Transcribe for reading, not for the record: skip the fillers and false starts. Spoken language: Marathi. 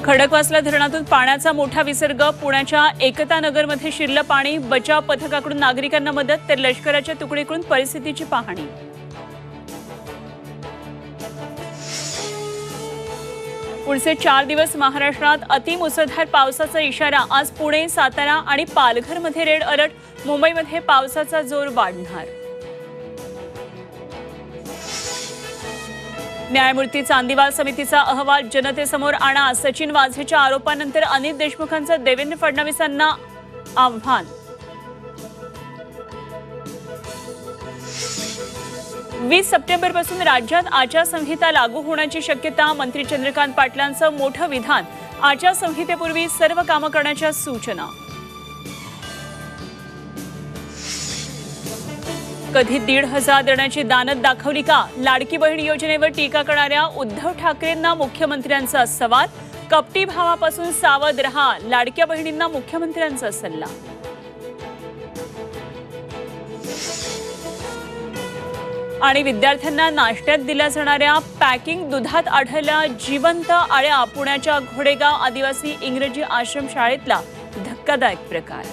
खडकवासला धरणातून पाण्याचा मोठा विसर्ग. पुण्याच्या एकता नगरमध्ये शिरलं पाणी. बचाव पथकाकडून नागरिकांना मदत तर लष्कराच्या तुकडीकडून परिस्थितीची पाहणी. पुढचे 4 दिवस महाराष्ट्रात अतिमुसळधार पावसाचा इशारा. आज पुणे, सातारा आणि पालघरमध्ये रेड अलर्ट. मुंबईमध्ये पावसाचा जोर वाढणार. न्यायमूर्ती चांदीवाल समितीचा अहवाल जनतेसमोर आणा. सचिन वाझेच्या आरोपानंतर अनिल देशमुखांचं देवेंद्र फडणवीसांना आव्हान. 20 सप्टेंबरपासून राज्यात आचारसंहिता लागू होण्याची शक्यता. मंत्री चंद्रकांत पाटलांचं मोठं विधान. आचारसंहितेपूर्वी सर्व कामं करण्याच्या सूचना. कधी 1,500 देण्याची दानत दाखवली का? लाडकी बहीण योजनेवर टीका करणाऱ्या उद्धव ठाकरेंना मुख्यमंत्र्यांचा सवाल. कपटी भावापासून सावध रहा. लाडक्या बहिणींना मुख्यमंत्र्यांचा सल्ला. आणि विद्यार्थ्यांना नाश्त्यात दिल्या जाणाऱ्या पॅकिंग दुधात आढळल्या जिवंत अळ्या. पुण्याच्या घोडेगाव आदिवासी इंग्रजी आश्रम शाळेतला धक्कादायक प्रकार.